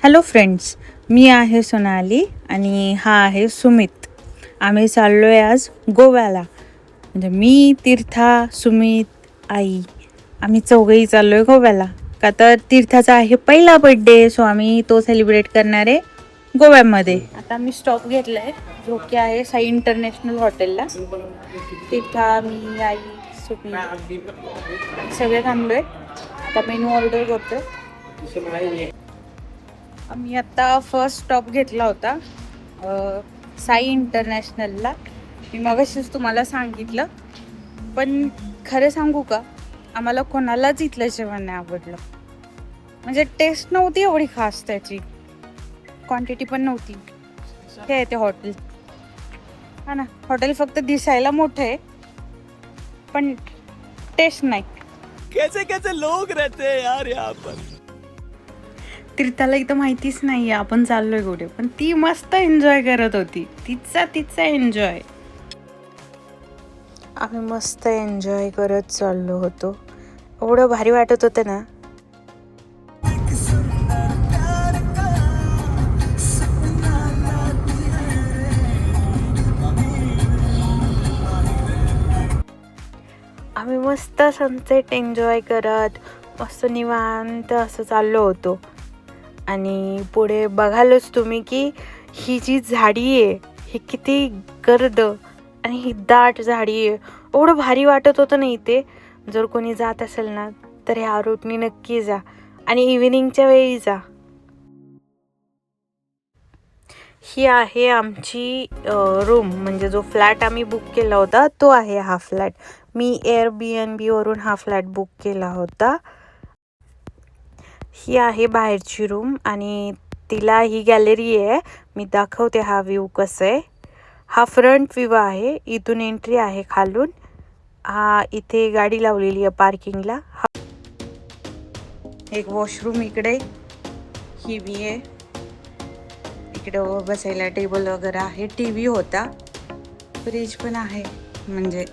Hello friends, मी आहे सोनाली आणि हा आहे सुमित. आम्ही चाललो आहे आज गोव्याला. म्हणजे मी, तीर्था, सुमित, आई आम्ही चौघंही चाललो आहे गोव्याला. का तर तीर्थाचा आहे पहिला बड्डे, सो आम्ही तो सेलिब्रेट करणार आहे गोव्यामध्ये. आता मी स्टॉप घेतला आहे जो की आहे साई इंटरनॅशनल हॉटेलला. तीर्था, मी, आई, सुमित सगळे थांबलो आहे. आता मेनू ऑर्डर करतो. मी आत्ता फर्स्ट स्टॉप घेतला होता साई इंटरनॅशनलला. मी मगाशीच तुम्हाला सांगितलं, पण खरं सांगू का, आम्हाला कोणालाच इथलं जेवण नाही आवडलं. म्हणजे टेस्ट नव्हती एवढी खास, त्याची क्वांटिटी पण नव्हती. हे आहे ते हॉटेल, हा ना. हॉटेल फक्त दिसायला मोठं आहे पण टेस्ट नाही. कैसे कैसे लोग रहते हैं यार यहाँ पर. तीर्थाला इथं माहितीच नाही आपण चाललोय कुठे, पण ती मस्त एन्जॉय करत होती. तिचा एन्जॉय. आम्ही मस्त एन्जॉय करत चाललो होतो. एवढं भारी वाटत होतं ना. आम्ही मस्त सनसेट एन्जॉय करत मस्त निवांत असं चाललो होतो. आणि पुढे बघालच तुम्ही की ही जी झाडी आहे ही किती गर्द आणि ही दाट झाडी आहे. एवढं भारी वाटत होतं ना इथे. जर कोणी जात असेल ना तर ह्या रूटनी नक्की जा आणि इव्हिनिंगच्या वेळी जा. ही आहे आमची रूम, म्हणजे जो फ्लॅट आम्ही बुक केला होता तो आहे हा फ्लॅट. मी Airbnb वरून हा फ्लॅट बुक केला होता. ही आहे बाहेरची रूम आणि तिला ही गॅलरी आहे. मी दाखवते हा व्ह्यू कसं आहे. हा फ्रंट व्ह्यू आहे, इथून एंट्री आहे खालून. हा इथे गाडी लावलेली आहे पार्किंगला. एक वॉशरूम इकडे, ही मी आहे. इकडे बसायला टेबल वगैरे आहे. TV होता, फ्रीज पण आहे. म्हणजे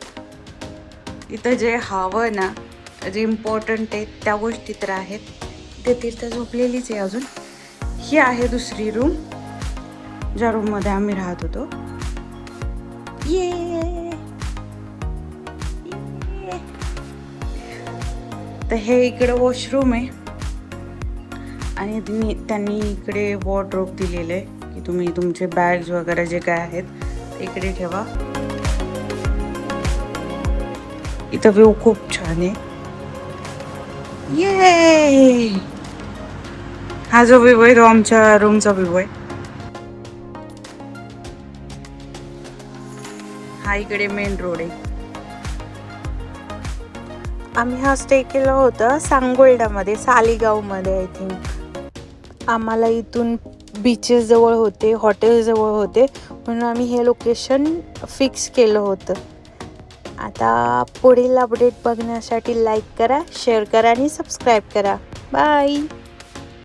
इथं जे हवं ना, जे इम्पॉर्टंट आहे त्या गोष्टी तर आहेत. ते तीर्थ झोपलेलीच आहे अजून. ही आहे दुसरी रूम, ज्या रूममध्ये आम्ही राहत होतो. तर हे इकडे वॉशरूम आहे आणि त्यांनी इकडे वॉर्डरोब दिलेलं आहे की तुम्ही तुमचे बॅग्स वगैरे जे काय आहेत इकडे ठेवा. इथं व्ह्यू खूप छान आहे. हा जो व्ह्यू आहे तो आमच्या रूमचा व्ह्यू आहे. हा इकडे मेन रोड आहे. आम्ही हा स्टे केला होता सांगोल्डामध्ये, सालीगावमध्ये आय थिंक. आम्हाला इथून बीचेस जवळ होते, हॉटेल जवळ होते, म्हणून आम्ही हे लोकेशन फिक्स केलं होतं. आता पुढील अपडेट बघण्यासाठी लाईक करा, शेअर करा आणि सबस्क्राईब करा. बाय.